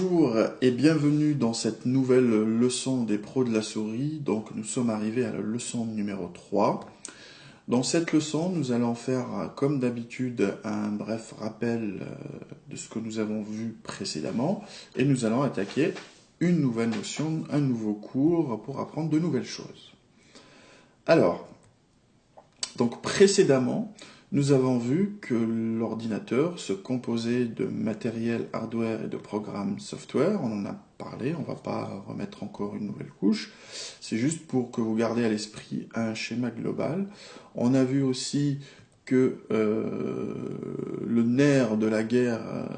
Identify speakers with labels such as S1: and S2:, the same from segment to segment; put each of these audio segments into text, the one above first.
S1: Bonjour et bienvenue dans cette nouvelle leçon des pros de la souris. Donc nous sommes arrivés à la leçon numéro 3. Dans cette leçon, nous allons faire comme d'habitude un bref rappel de ce que nous avons vu précédemment et nous allons attaquer une nouvelle notion, un nouveau cours pour apprendre de nouvelles choses. Alors, donc précédemment, nous avons vu que l'ordinateur se composait de matériel hardware et de programmes software. On en a parlé, on ne va pas remettre encore une nouvelle couche. C'est juste pour que vous gardez à l'esprit un schéma global. On a vu aussi que le nerf de la guerre,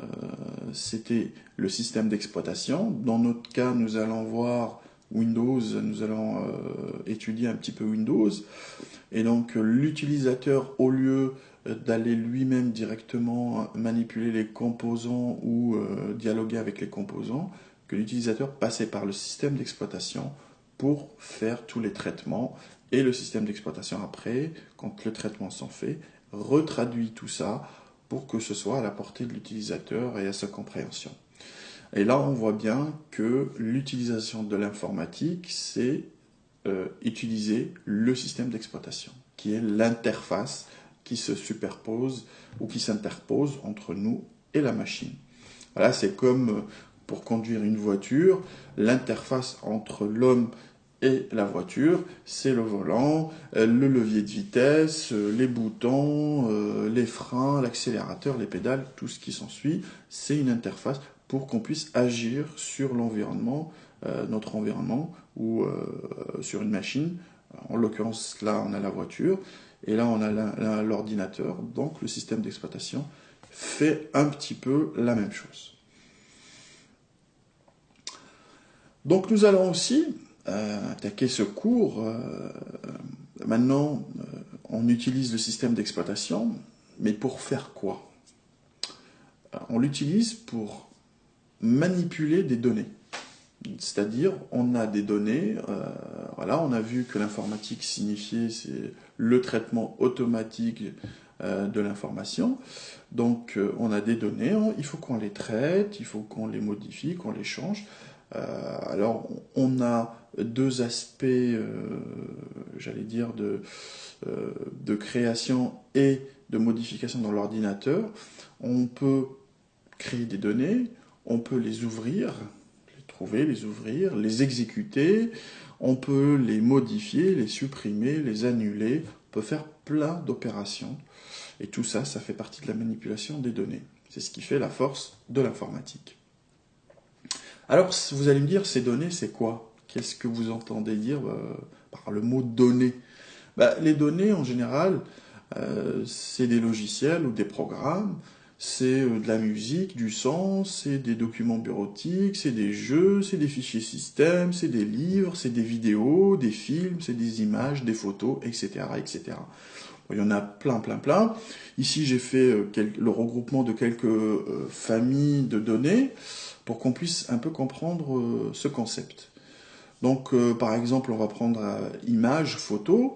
S1: c'était le système d'exploitation. Dans notre cas, nous allons voir Windows, nous allons étudier un petit peu Windows. Et donc l'utilisateur, au lieu d'aller lui-même directement manipuler les composants ou dialoguer avec les composants, que l'utilisateur passait par le système d'exploitation pour faire tous les traitements. Et le système d'exploitation après, quand le traitement s'en fait, retraduit tout ça pour que ce soit à la portée de l'utilisateur et à sa compréhension. Et là, on voit bien que l'utilisation de l'informatique, c'est utiliser le système d'exploitation, qui est l'interface qui se superpose ou qui s'interpose entre nous et la machine. Voilà, c'est comme pour conduire une voiture, l'interface entre l'homme et la voiture, c'est le volant, le levier de vitesse, les boutons, les freins, l'accélérateur, les pédales, tout ce qui s'ensuit, c'est une interface pour qu'on puisse agir sur l'environnement, notre environnement, ou sur une machine. En l'occurrence, là, on a la voiture, et là, on a l'ordinateur, donc le système d'exploitation fait un petit peu la même chose. Donc nous allons aussi attaquer ce cours. Maintenant, on utilise le système d'exploitation, mais pour faire quoi? On l'utilise pour manipuler des données. C'est-à-dire, on a des données, voilà, on a vu que l'informatique signifiait c'est le traitement automatique de l'information. Donc, on a des données, il faut qu'on les traite, il faut qu'on les modifie, qu'on les change. Alors, on a deux aspects, j'allais dire, de création et de modification dans l'ordinateur. On peut créer des données, on peut les ouvrir, les ouvrir, les exécuter, on peut les modifier, les supprimer, les annuler, on peut faire plein d'opérations. Et tout ça, ça fait partie de la manipulation des données. C'est ce qui fait la force de l'informatique. Alors, vous allez me dire, ces données, c'est quoi? Qu'est-ce que vous entendez dire par le mot données? Les données, en général, c'est des logiciels ou des programmes, c'est de la musique, du son, c'est des documents bureautiques, c'est des jeux, c'est des fichiers système, c'est des livres, c'est des vidéos, des films, c'est des images, des photos, etc., etc. Il y en a plein. Ici, j'ai fait le regroupement de quelques familles de données pour qu'on puisse un peu comprendre ce concept. Donc, par exemple, on va prendre images, photos.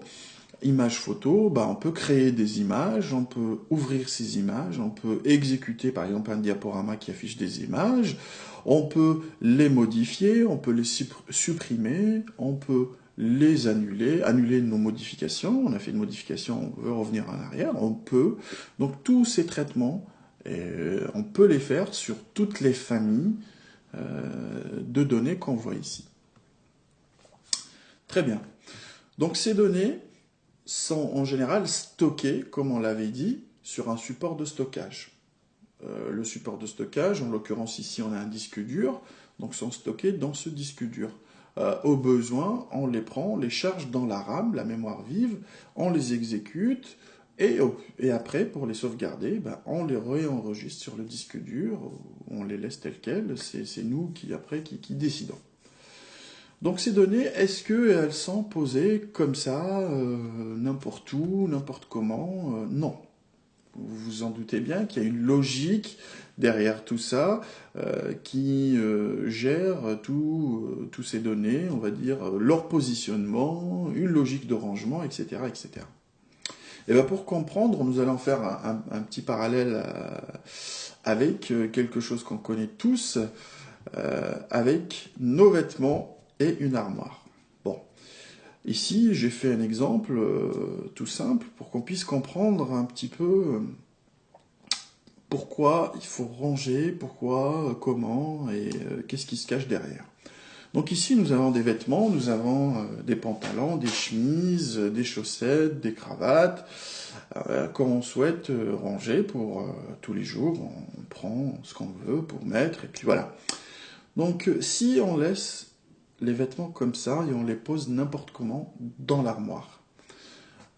S1: Images photo, on peut créer des images, on peut ouvrir ces images, on peut exécuter par exemple un diaporama qui affiche des images, on peut les modifier, on peut les supprimer, on peut les annuler nos modifications, on a fait une modification, on veut revenir en arrière, on peut. Donc tous ces traitements, on peut les faire sur toutes les familles de données qu'on voit ici. Très bien. Donc ces données sont en général stockés, comme on l'avait dit, sur un support de stockage. Le support de stockage, en l'occurrence ici on a un disque dur, donc sont stockés dans ce disque dur. Au besoin, on les prend, on les charge dans la RAM, la mémoire vive, on les exécute, et après, pour les sauvegarder, on les réenregistre sur le disque dur, on les laisse tels quels, c'est nous qui décidons. Donc ces données, est-ce qu'elles sont posées comme ça, n'importe où, n'importe comment? Non. Vous vous en doutez bien qu'il y a une logique derrière tout ça qui gère tous ces données, on va dire leur positionnement, une logique de rangement, etc. etc. Et pour comprendre, nous allons faire un petit parallèle avec quelque chose qu'on connaît tous, avec nos vêtements et une armoire. Bon, ici j'ai fait un exemple tout simple pour qu'on puisse comprendre un petit peu pourquoi il faut ranger, pourquoi, comment et qu'est-ce qui se cache derrière. Donc ici nous avons des vêtements, nous avons des pantalons, des chemises, des chaussettes, des cravates, comme on souhaite ranger pour tous les jours, on prend ce qu'on veut pour mettre et puis voilà. Donc si on laisse les vêtements comme ça et on les pose n'importe comment dans l'armoire,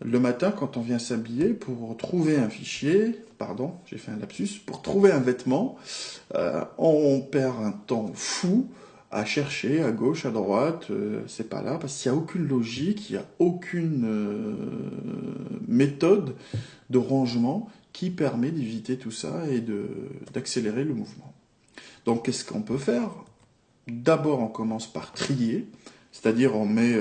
S1: le matin, quand on vient s'habiller, pour trouver un fichier, pardon, j'ai fait un lapsus, pour trouver un vêtement, on perd un temps fou à chercher à gauche, à droite, c'est pas là, parce qu'il n'y a aucune logique, il n'y a aucune méthode de rangement qui permet d'éviter tout ça et d'accélérer le mouvement. Donc qu'est-ce qu'on peut faire? D'abord, on commence par trier, c'est-à-dire on met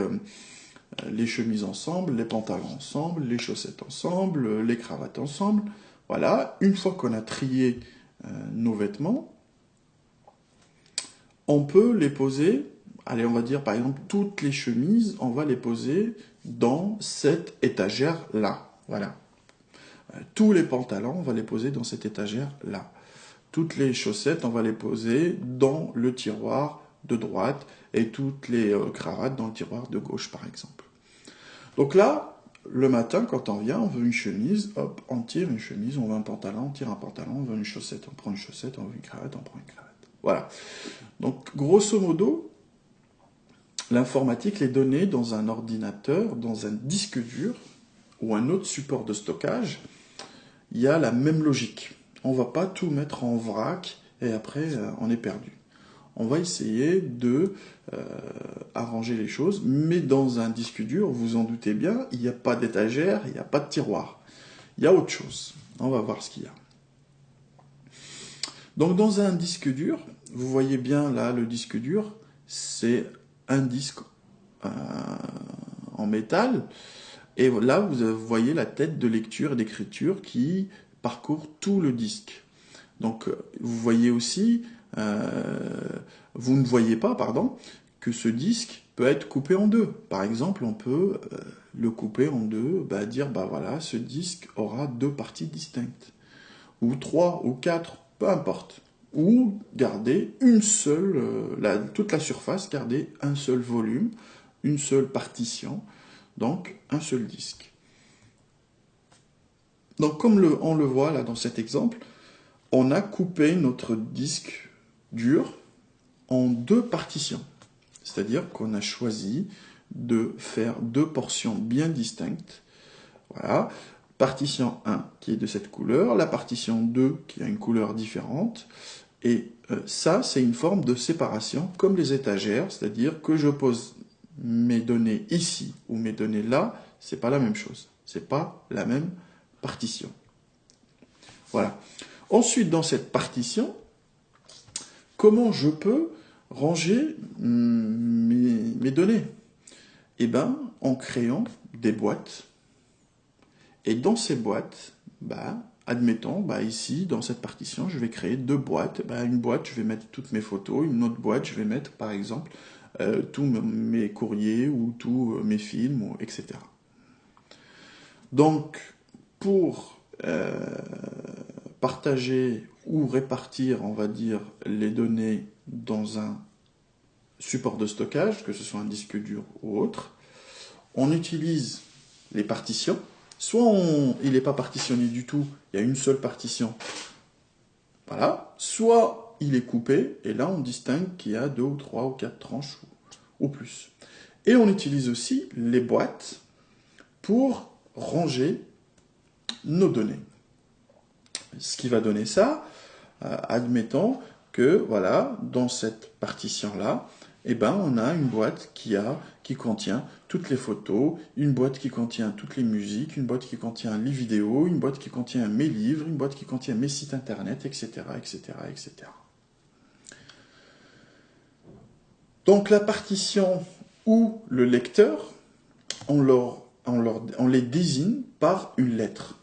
S1: les chemises ensemble, les pantalons ensemble, les chaussettes ensemble, les cravates ensemble. Voilà, une fois qu'on a trié nos vêtements, on peut les poser, allez, on va dire par exemple toutes les chemises, on va les poser dans cette étagère-là. Voilà. Tous les pantalons, on va les poser dans cette étagère-là. Toutes les chaussettes, on va les poser dans le tiroir de droite et toutes les cravates dans le tiroir de gauche, par exemple. Donc là, le matin, quand on vient, on veut une chemise, hop, on tire une chemise, on veut un pantalon, on tire un pantalon, on veut une chaussette, on prend une chaussette, on veut une cravate, on prend une cravate. Voilà. Donc, grosso modo, l'informatique, les données dans un ordinateur, dans un disque dur ou un autre support de stockage, il y a la même logique. On ne va pas tout mettre en vrac et après on est perdu. On va essayer de arranger les choses, mais dans un disque dur, vous en doutez bien, il n'y a pas d'étagère, il n'y a pas de tiroir. Il y a autre chose. On va voir ce qu'il y a. Donc dans un disque dur, vous voyez bien là le disque dur, c'est un disque en métal. Et là, vous voyez la tête de lecture et d'écriture qui parcourt tout le disque. Donc, vous voyez aussi, vous ne voyez pas, pardon, que ce disque peut être coupé en deux. Par exemple, on peut le couper en deux, dire, voilà, ce disque aura deux parties distinctes. Ou trois, ou quatre, peu importe. Ou garder une seule, toute la surface, garder un seul volume, une seule partition, donc un seul disque. Donc comme on le voit là dans cet exemple, on a coupé notre disque dur en deux partitions. C'est-à-dire qu'on a choisi de faire deux portions bien distinctes. Voilà. Partition 1 qui est de cette couleur, la partition 2 qui a une couleur différente. Et ça, c'est une forme de séparation comme les étagères, c'est-à-dire que je pose mes données ici ou mes données là, c'est pas la même chose. C'est pas la même partition. Voilà. Ensuite, dans cette partition, comment je peux ranger mes données? Eh bien, en créant des boîtes. Et dans ces boîtes, admettons, ici, dans cette partition, je vais créer deux boîtes. Une boîte, je vais mettre toutes mes photos. Une autre boîte, je vais mettre, par exemple, tous mes courriers ou tous mes films, etc. Donc, pour partager ou répartir, on va dire, les données dans un support de stockage, que ce soit un disque dur ou autre, on utilise les partitions. Soit il n'est pas partitionné du tout, il y a une seule partition, voilà. Soit il est coupé, et là on distingue qu'il y a 2 ou 3 ou 4 tranches ou plus. Et on utilise aussi les boîtes pour ranger nos données. Ce qui va donner ça, admettons que, voilà, dans cette partition-là, on a une boîte qui contient toutes les photos, une boîte qui contient toutes les musiques, une boîte qui contient les vidéos, une boîte qui contient mes livres, une boîte qui contient mes sites internet, etc., etc., etc. Donc la partition ou le lecteur, on les désigne par une lettre.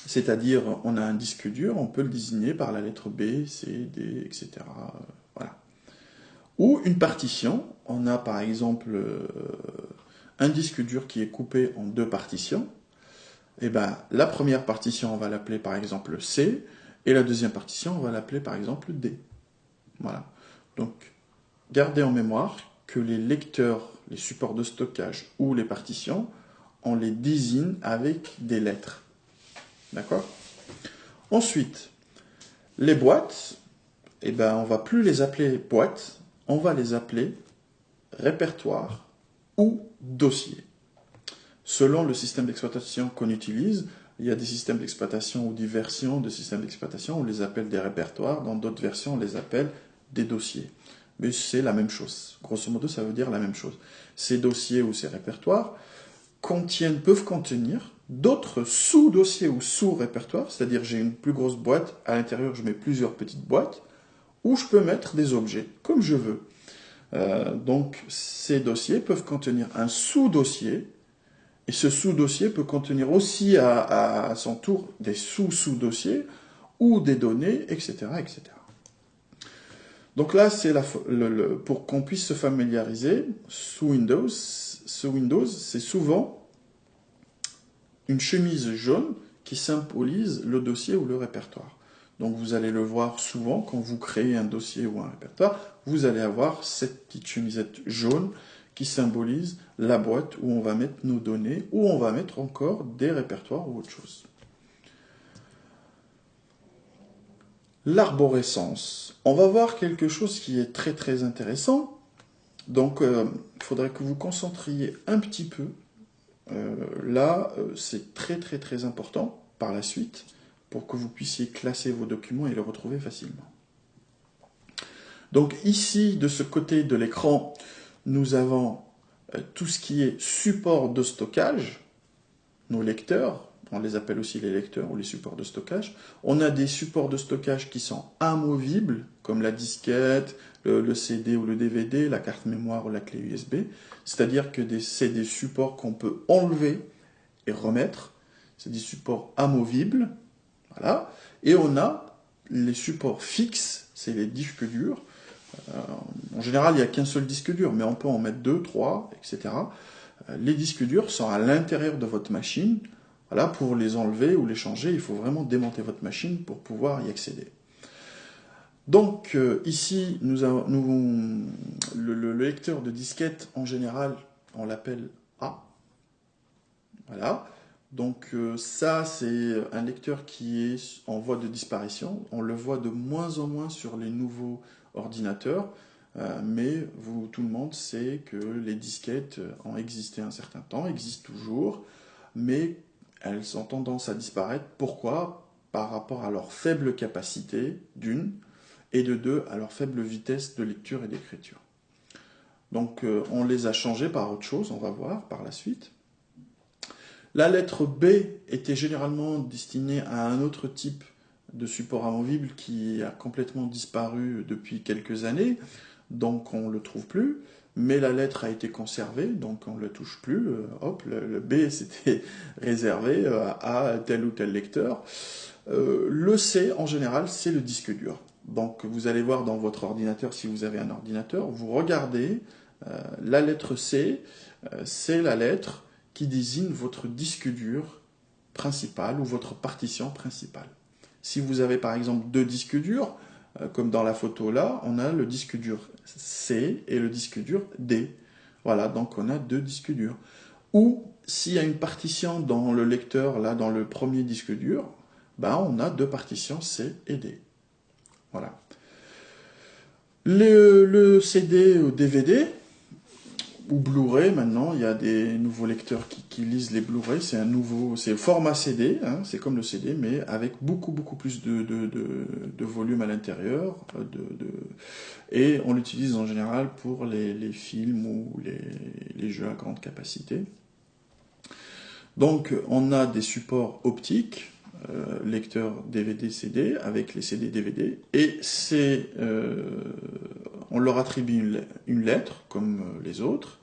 S1: C'est-à-dire, on a un disque dur, on peut le désigner par la lettre B, C, D, etc. Ou une partition, on a par exemple un disque dur qui est coupé en deux partitions. Et ben, la première partition, on va l'appeler par exemple C, et la deuxième partition, on va l'appeler par exemple D. Voilà. Donc, gardez en mémoire que les lecteurs, les supports de stockage ou les partitions, on les désigne avec des lettres. D'accord? Ensuite, les boîtes, eh ben, on ne va plus les appeler boîtes, on va les appeler répertoires ou dossiers. Selon le système d'exploitation qu'on utilise, il y a des systèmes d'exploitation ou des versions de systèmes d'exploitation, on les appelle des répertoires, dans d'autres versions, on les appelle des dossiers. Mais c'est la même chose. Grosso modo, ça veut dire la même chose. Ces dossiers ou ces répertoires peuvent contenir d'autres sous-dossiers ou sous-répertoires, c'est-à-dire j'ai une plus grosse boîte, à l'intérieur je mets plusieurs petites boîtes, où je peux mettre des objets, comme je veux. Donc ces dossiers peuvent contenir un sous-dossier, et ce sous-dossier peut contenir aussi à son tour des sous-sous-dossiers, ou des données, etc. etc. Donc là, c'est pour qu'on puisse se familiariser, sous Windows, c'est souvent une chemise jaune qui symbolise le dossier ou le répertoire. Donc vous allez le voir souvent quand vous créez un dossier ou un répertoire, vous allez avoir cette petite chemisette jaune qui symbolise la boîte où on va mettre nos données, où on va mettre encore des répertoires ou autre chose. L'arborescence. On va voir quelque chose qui est très très intéressant. Donc il faudrait que vous concentriez un petit peu. Là, c'est très très très important par la suite pour que vous puissiez classer vos documents et les retrouver facilement. Donc ici, de ce côté de l'écran, nous avons tout ce qui est support de stockage, nos lecteurs, on les appelle aussi les lecteurs ou les supports de stockage. On a des supports de stockage qui sont amovibles, comme la disquette, le CD ou le DVD, la carte mémoire ou la clé USB. C'est-à-dire que c'est des supports qu'on peut enlever et remettre. C'est des supports amovibles. Voilà. Et on a les supports fixes, c'est les disques durs. En général, il n'y a qu'un seul disque dur, mais on peut en mettre 2, 3, etc. Les disques durs sont à l'intérieur de votre machine. Voilà, pour les enlever ou les changer, il faut vraiment démonter votre machine pour pouvoir y accéder. Donc ici, le lecteur de disquette, en général, on l'appelle A. Voilà. Donc ça, c'est un lecteur qui est en voie de disparition. On le voit de moins en moins sur les nouveaux ordinateurs. Mais tout le monde sait que les disquettes ont existé un certain temps, existent toujours, mais elles ont tendance à disparaître. Pourquoi? Par rapport à leur faible capacité, d'une, et de deux, à leur faible vitesse de lecture et d'écriture. Donc on les a changées par autre chose, on va voir par la suite. La lettre B était généralement destinée à un autre type de support amovible qui a complètement disparu depuis quelques années, donc on ne le trouve plus, mais la lettre a été conservée, donc on ne le touche plus. Hop, le B c'était réservé à tel ou tel lecteur. Le C, en général, c'est le disque dur. Donc vous allez voir dans votre ordinateur, si vous avez un ordinateur, vous regardez la lettre C, c'est la lettre qui désigne votre disque dur principal ou votre partition principale. Si vous avez par exemple deux disques durs, comme dans la photo là, on a le disque dur C et le disque dur D. Voilà, donc on a deux disques durs. Ou s'il y a une partition dans le lecteur, là, dans le premier disque dur, ben, on a deux partitions C et D. Voilà. Le CD ou DVD, ou Blu-ray maintenant, il y a des nouveaux lecteurs qui lisent les Blu-ray, c'est format CD, hein, c'est comme le CD, mais avec beaucoup plus de volume à l'intérieur, et on l'utilise en général pour les films ou les jeux à grande capacité. Donc on a des supports optiques, lecteurs DVD-CD, avec les CD-DVD, et on leur attribue une lettre, comme les autres,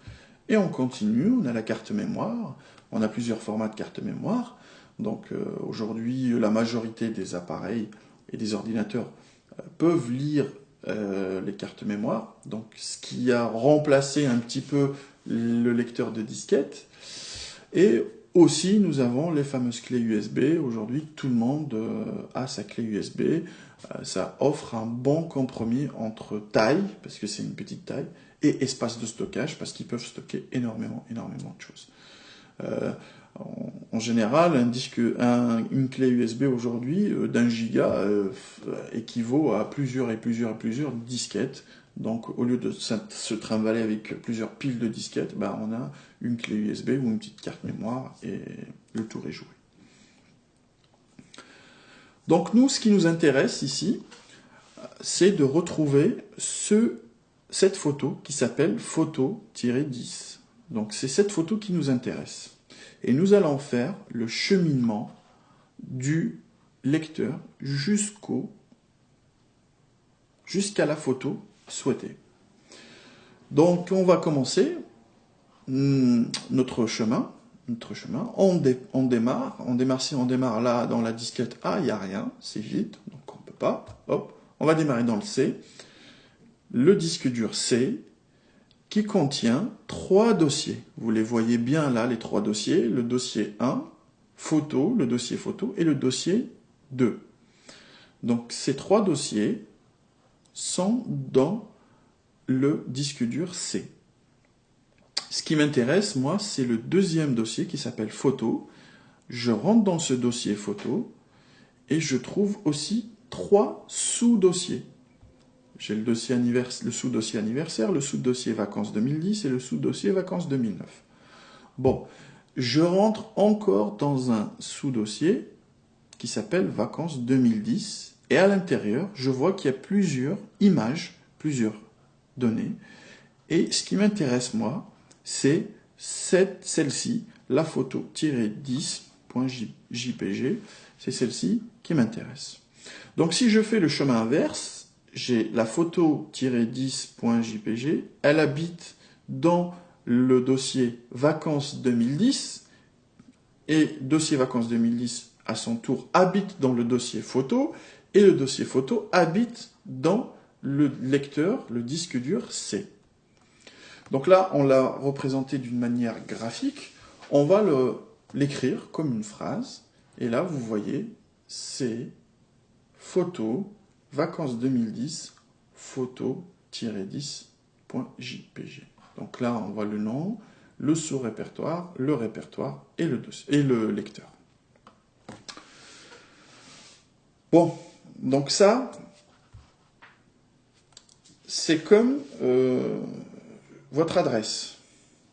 S1: et on continue, on a la carte mémoire, on a plusieurs formats de carte mémoire, donc aujourd'hui la majorité des appareils et des ordinateurs peuvent lire les cartes mémoire, donc ce qui a remplacé un petit peu le lecteur de disquette. Et aussi, nous avons les fameuses clés USB. Aujourd'hui, tout le monde a sa clé USB. Ça offre un bon compromis entre taille, parce que c'est une petite taille, et espace de stockage, parce qu'ils peuvent stocker énormément de choses. En général, une clé USB aujourd'hui d'1 giga équivaut à plusieurs disquettes. Donc, au lieu de se trimballer avec plusieurs piles de disquettes, on a une clé USB ou une petite carte mémoire et le tour est joué. Donc, nous, ce qui nous intéresse ici, c'est de retrouver cette photo qui s'appelle photo-10. Donc, c'est cette photo qui nous intéresse. Et nous allons faire le cheminement du lecteur jusqu'à la photo souhaitée. Donc on va commencer notre chemin. On démarre là dans la disquette A, il n'y a rien, c'est vide, donc on ne peut pas. Hop, on va démarrer dans le C. Le disque dur C, qui contient 3 dossiers. Vous les voyez bien là, les 3 dossiers. Le dossier 1, photo, le dossier photo, et le dossier 2. Donc ces 3 dossiers sont dans le disque dur C. Ce qui m'intéresse, moi, c'est le deuxième dossier qui s'appelle photo. Je rentre dans ce dossier photo et je trouve aussi 3 sous-dossiers. J'ai le sous-dossier anniversaire, le sous-dossier vacances 2010 et le sous-dossier vacances 2009. Bon, je rentre encore dans un sous-dossier qui s'appelle vacances 2010 et à l'intérieur, je vois qu'il y a plusieurs images, plusieurs données. Et ce qui m'intéresse, moi, c'est celle-ci, la photo-10.jpg. C'est celle-ci qui m'intéresse. Donc si je fais le chemin inverse, j'ai la photo-10.jpg, elle habite dans le dossier vacances 2010, et dossier vacances 2010, à son tour, habite dans le dossier photo, et le dossier photo habite dans le lecteur, le disque dur C. Donc là, on l'a représenté d'une manière graphique, on va l'écrire comme une phrase, et là, vous voyez, c'est photo, vacances 2010, photo-10.jpg. Donc là, on voit le nom, le sous-répertoire, le répertoire et le lecteur. Bon, donc ça, c'est comme votre adresse.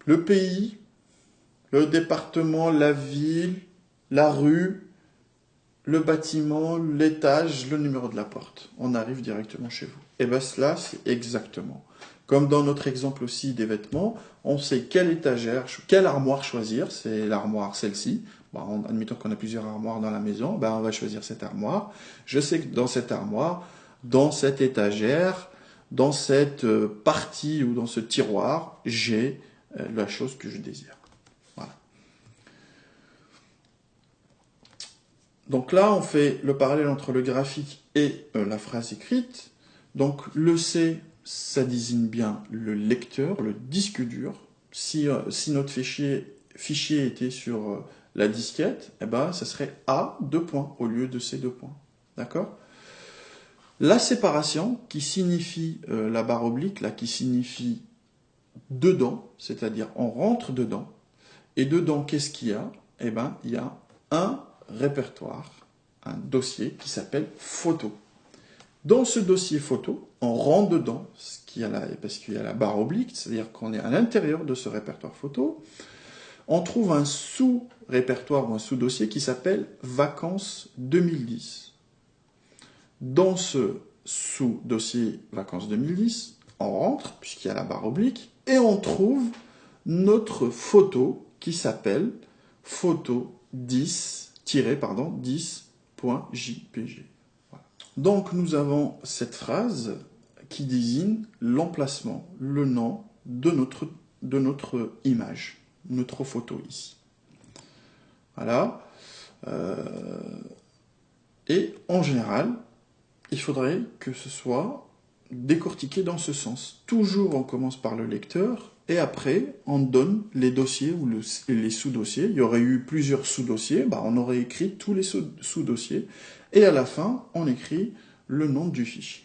S1: Le pays, le département, la ville, la rue, le bâtiment, l'étage, le numéro de la porte. On arrive directement chez vous. Et bien cela, c'est exactement. Comme dans notre exemple aussi des vêtements, on sait quelle étagère, quelle armoire choisir. C'est l'armoire, celle-ci. Bon, admettons qu'on a plusieurs armoires dans la maison, on va choisir cette armoire. Je sais que dans cette armoire, dans cette étagère, dans cette partie ou dans ce tiroir, j'ai la chose que je désire. Voilà. Donc là, on fait le parallèle entre le graphique et la phrase écrite. Donc le C, ça désigne bien le lecteur, le disque dur. Si notre fichier était sur la disquette, ça serait A, 2 points, au lieu de C, 2 points. D'accord ? La séparation, qui signifie la barre oblique, là, qui signifie dedans, c'est-à-dire on rentre dedans. Et dedans, qu'est-ce qu'il y a ? Il y a un répertoire, un dossier qui s'appelle photo. Dans ce dossier photo, on rentre dedans, parce qu'il y a la barre oblique, c'est-à-dire qu'on est à l'intérieur de ce répertoire photo, on trouve un sous-répertoire ou un sous-dossier qui s'appelle vacances 2010. Dans ce sous-dossier vacances 2010, on rentre, puisqu'il y a la barre oblique, et on trouve notre photo qui s'appelle photo10.jpg. Voilà. Donc nous avons cette phrase qui désigne l'emplacement, le nom de notre image, notre photo ici. Voilà. Et en général, il faudrait que ce soit décortiquer dans ce sens. Toujours on commence par le lecteur et après on donne les dossiers ou les sous-dossiers. Il y aurait eu plusieurs sous-dossiers, on aurait écrit tous les sous-dossiers et à la fin on écrit le nom du fichier.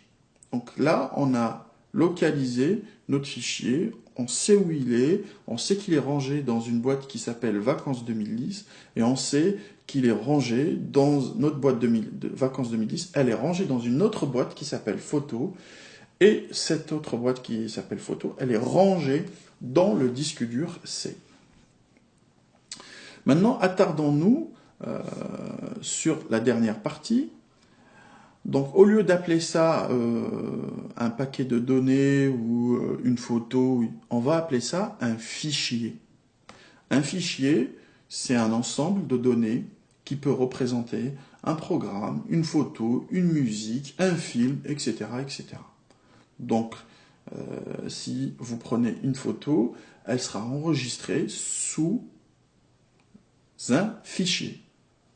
S1: Donc là on a localisé notre fichier, on sait où il est, on sait qu'il est rangé dans une boîte qui s'appelle Vacances 2010 et on sait qu'il est rangé dans notre boîte de Vacances 2010, elle est rangée dans une autre boîte qui s'appelle Photos. Et cette autre boîte qui s'appelle Photo, elle est rangée dans le disque dur C. Maintenant, attardons-nous sur la dernière partie. Donc, au lieu d'appeler ça un paquet de données ou une photo, on va appeler ça un fichier. Un fichier, c'est un ensemble de données qui peut représenter un programme, une photo, une musique, un film, etc., etc. Donc, si vous prenez une photo, elle sera enregistrée sous un fichier.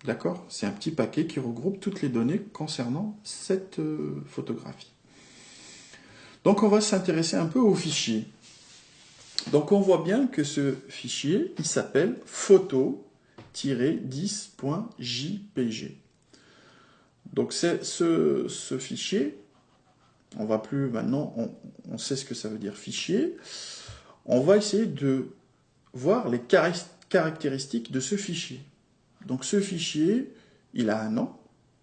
S1: D'accord? C'est un petit paquet qui regroupe toutes les données concernant cette photographie. Donc, on va s'intéresser un peu au fichier. Donc, on voit bien que ce fichier, il s'appelle photo-10.jpg. Donc, ce fichier, on va plus maintenant, on sait ce que ça veut dire fichier. On va essayer de voir les caractéristiques de ce fichier. Donc ce fichier, il a un nom,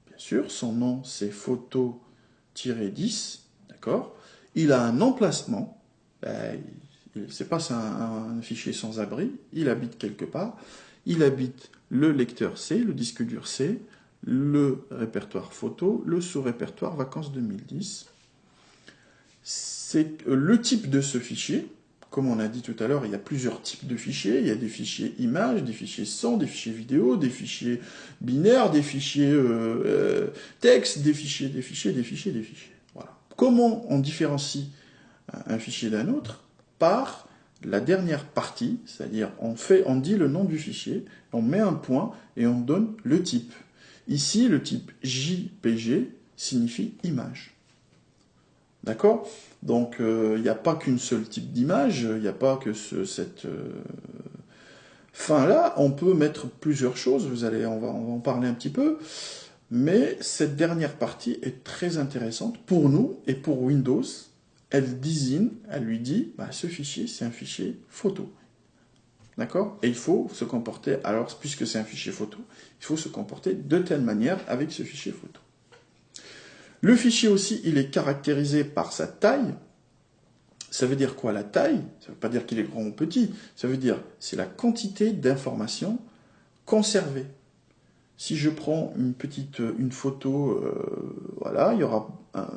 S1: bien sûr. Son nom, c'est photo-10, d'accord. Il a un emplacement. C'est pas un fichier sans abri. Il habite quelque part. Il habite le lecteur C, le disque dur C, le répertoire photo, le sous-répertoire Vacances 2010. C'est le type de ce fichier. Comme on a dit tout à l'heure, il y a plusieurs types de fichiers. Il y a des fichiers images, des fichiers son, des fichiers vidéo, des fichiers binaires, des fichiers texte, des fichiers. Voilà. Comment on différencie un fichier d'un autre? Par la dernière partie, c'est-à-dire on dit le nom du fichier, on met un point et on donne le type. Ici, le type JPG signifie image. D'accord? Donc, il n'y a pas qu'une seule type d'image, il n'y a pas que cette fin-là. On peut mettre plusieurs choses, on va en parler un petit peu. Mais cette dernière partie est très intéressante pour nous et pour Windows. Elle lui dit, ce fichier, c'est un fichier photo. D'accord? Et il faut se comporter, alors, puisque c'est un fichier photo, il faut se comporter de telle manière avec ce fichier photo. Le fichier aussi, il est caractérisé par sa taille. Ça veut dire quoi la taille? Ça ne veut pas dire qu'il est grand ou petit. Ça veut dire c'est la quantité d'informations conservées. Si je prends une photo, voilà, il y aura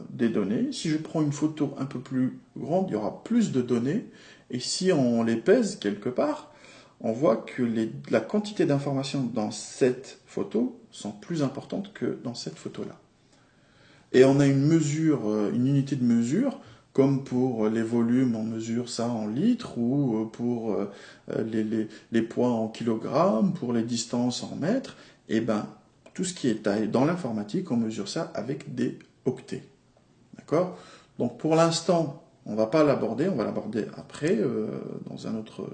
S1: des données. Si je prends une photo un peu plus grande, il y aura plus de données. Et si on les pèse quelque part, on voit que la quantité d'informations dans cette photo sont plus importantes que dans cette photo-là. Et on a une unité de mesure, comme pour les volumes, on mesure ça en litres, ou pour les poids en kilogrammes, pour les distances en mètres. Et bien, tout ce qui est taille dans l'informatique, on mesure ça avec des octets. D'accord? Donc pour l'instant, on ne va pas l'aborder, on va l'aborder après,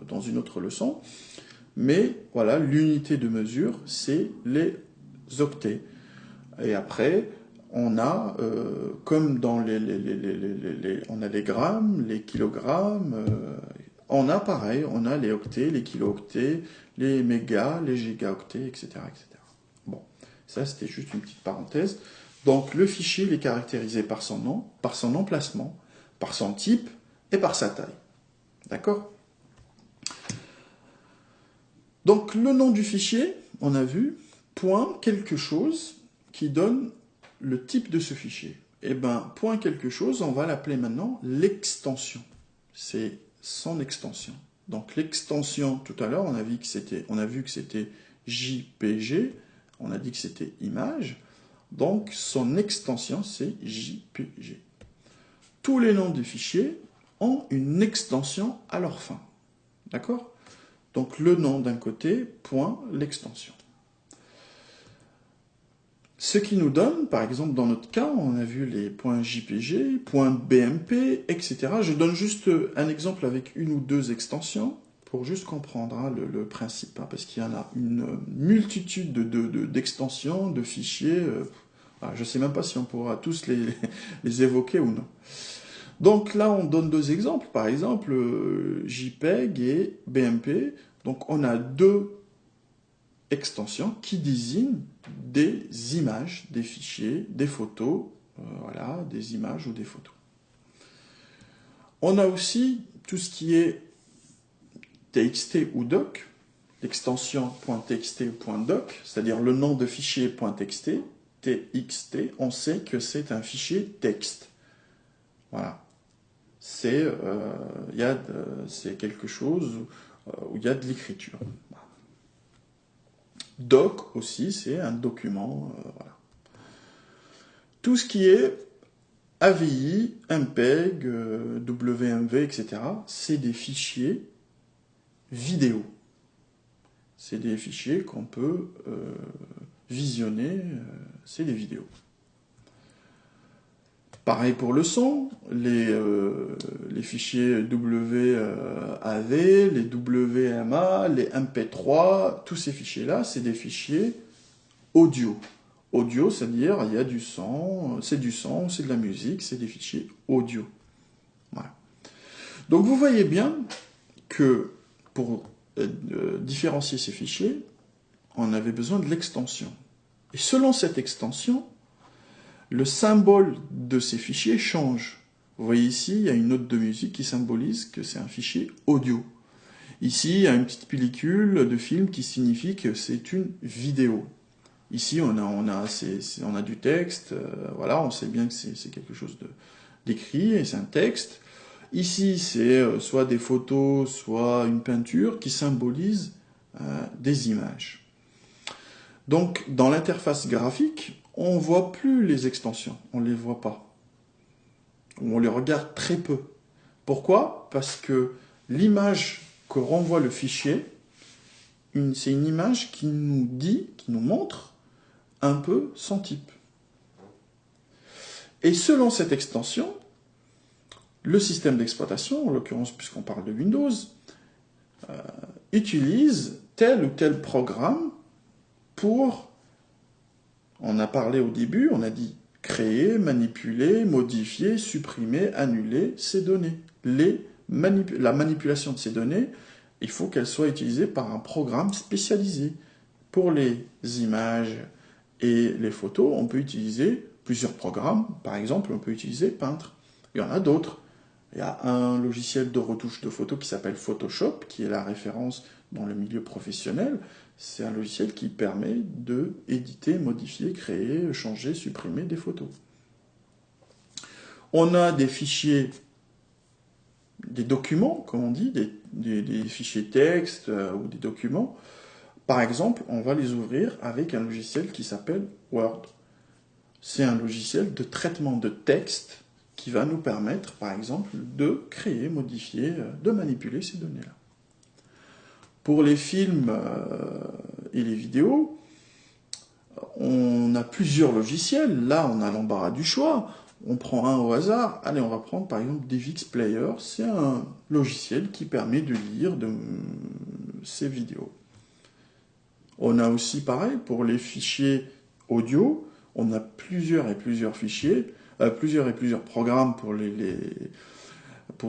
S1: dans une autre leçon. Mais voilà, l'unité de mesure, c'est les octets. Et après, on a, comme dans on a les grammes, les kilogrammes, on a pareil, on a les octets, les kilo-octets, les mégas, les gigaoctets, etc., etc. Bon, ça c'était juste une petite parenthèse. Donc le fichier il est caractérisé par son nom, par son emplacement, par son type et par sa taille. D'accord? Donc le nom du fichier, on a vu, point quelque chose qui donne le type de ce fichier. Et bien, point quelque chose, on va l'appeler maintenant l'extension. C'est son extension. Donc l'extension, tout à l'heure, on a vu que c'était JPG, on a dit que c'était image, donc son extension, c'est JPG. Tous les noms des fichiers ont une extension à leur fin. D'accord? Donc le nom d'un côté, point, l'extension. Ce qui nous donne, par exemple, dans notre cas, on a vu les .jpg, .bmp, etc. Je donne juste un exemple avec une ou deux extensions pour juste comprendre hein, le principe, hein, parce qu'il y en a une multitude d'extensions, de fichiers. Je ne sais même pas si on pourra tous les évoquer ou non. Donc là, on donne deux exemples, par exemple JPEG et BMP. Donc on a deux extensions qui désignent des images, des fichiers, des photos, voilà, des images ou des photos. On a aussi tout ce qui est TXT ou doc, l'extension .txt ou .doc, c'est-à-dire le nom de fichier .txt, TXT, on sait que c'est un fichier texte. Voilà. C'est quelque chose où il y a de l'écriture. Doc aussi, c'est un document. Voilà. Tout ce qui est AVI, MPEG, WMV, etc., c'est des fichiers vidéo. C'est des fichiers qu'on peut visionner, c'est des vidéos. Pareil pour le son, les fichiers WAV, les WMA, les MP3, tous ces fichiers-là, c'est des fichiers audio. Audio, c'est-à-dire il y a du son, c'est de la musique, c'est des fichiers audio. Voilà. Donc vous voyez bien que pour différencier ces fichiers, on avait besoin de l'extension. Et selon cette extension, le symbole de ces fichiers change. Vous voyez ici, il y a une note de musique qui symbolise que c'est un fichier audio. Ici, il y a une petite pellicule de film qui signifie que c'est une vidéo. Ici, on a du texte, voilà, on sait bien que c'est quelque chose d'écrit, et c'est un texte. Ici, c'est soit des photos, soit une peinture qui symbolise des images. Donc, dans l'interface graphique, on ne voit plus les extensions, on ne les voit pas. Ou on les regarde très peu. Pourquoi? Parce que l'image que renvoie le fichier, c'est une image qui nous dit, qui nous montre un peu son type. Et selon cette extension, le système d'exploitation, en l'occurrence puisqu'on parle de Windows, utilise tel ou tel programme pour, on a parlé au début, on a dit créer, manipuler, modifier, supprimer, annuler ces données. La manipulation de ces données, il faut qu'elle soit utilisée par un programme spécialisé. Pour les images et les photos, on peut utiliser plusieurs programmes. Par exemple, on peut utiliser Peintre. Il y en a d'autres. Il y a un logiciel de retouche de photos qui s'appelle Photoshop, qui est la référence dans le milieu professionnel. C'est un logiciel qui permet de éditer, modifier, créer, changer, supprimer des photos. On a des fichiers, des documents, comme on dit, des fichiers texte ou des documents. Par exemple, on va les ouvrir avec un logiciel qui s'appelle Word. C'est un logiciel de traitement de texte qui va nous permettre, par exemple, de créer, modifier, de manipuler ces données-là. Pour les films et les vidéos, on a plusieurs logiciels. Là, on a l'embarras du choix. On prend un au hasard. Allez, on va prendre par exemple DivX Player. C'est un logiciel qui permet de lire ces vidéos. On a aussi, pareil, pour les fichiers audio, on a plusieurs fichiers, plusieurs programmes pour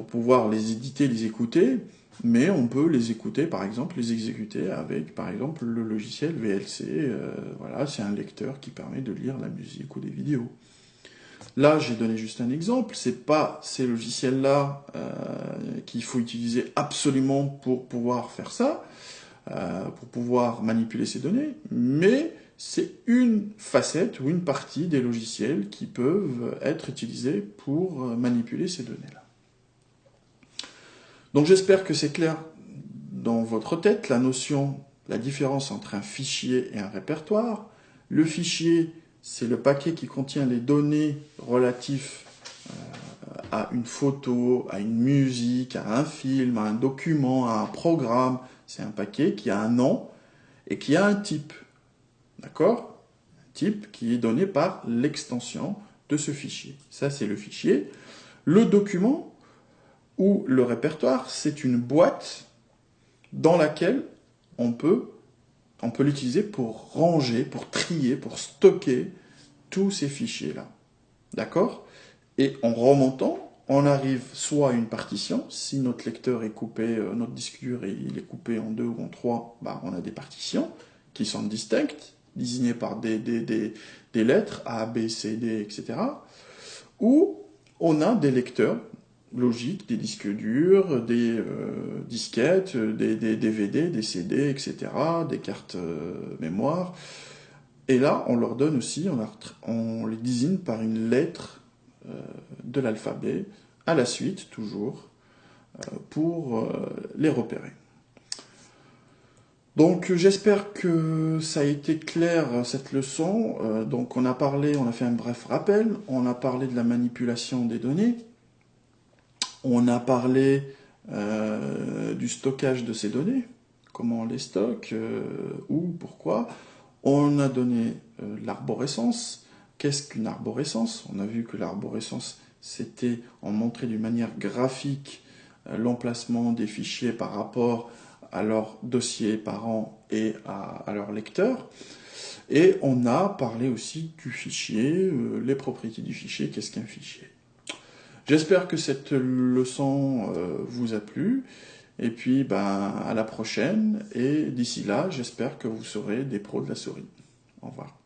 S1: pouvoir les éditer, les écouter, mais on peut les écouter, par exemple, les exécuter avec, par exemple, le logiciel VLC. Voilà, c'est un lecteur qui permet de lire la musique ou des vidéos. Là, j'ai donné juste un exemple. C'est pas ces logiciels-là qu'il faut utiliser absolument pour pouvoir faire ça, pour pouvoir manipuler ces données, mais c'est une facette ou une partie des logiciels qui peuvent être utilisés pour manipuler ces données-là. Donc j'espère que c'est clair dans votre tête, la différence entre un fichier et un répertoire. Le fichier, c'est le paquet qui contient les données relatives à une photo, à une musique, à un film, à un document, à un programme. C'est un paquet qui a un nom et qui a un type. D'accord? type qui est donné par l'extension de ce fichier. Ça, c'est le fichier. Le document ou le répertoire, c'est une boîte dans laquelle on peut l'utiliser pour ranger, pour trier, pour stocker tous ces fichiers-là. D'accord? Et en remontant, on arrive soit à une partition, si notre lecteur est coupé, notre disque dur il est coupé en 2 ou en 3, bah, on a des partitions qui sont distinctes, désignées par des lettres A, B, C, D, etc. Ou on a des lecteurs logiques, des disques durs, des disquettes, des DVD, des CD, etc., des cartes mémoire. Et là, on leur donne aussi, on les désigne par une lettre de l'alphabet, à la suite, toujours, pour les repérer. Donc j'espère que ça a été clair cette leçon. Donc on a fait un bref rappel, on a parlé de la manipulation des données, on a parlé du stockage de ces données, comment on les stocke, où, pourquoi. On a donné l'arborescence. Qu'est-ce qu'une arborescence? On a vu que l'arborescence, c'était en montrer d'une manière graphique l'emplacement des fichiers par rapport à leur dossier parent et à leur lecteur. Et on a parlé aussi du fichier, les propriétés du fichier, qu'est-ce qu'un fichier. J'espère que cette leçon vous a plu. Et puis, à la prochaine. Et d'ici là, j'espère que vous serez des pros de la souris. Au revoir.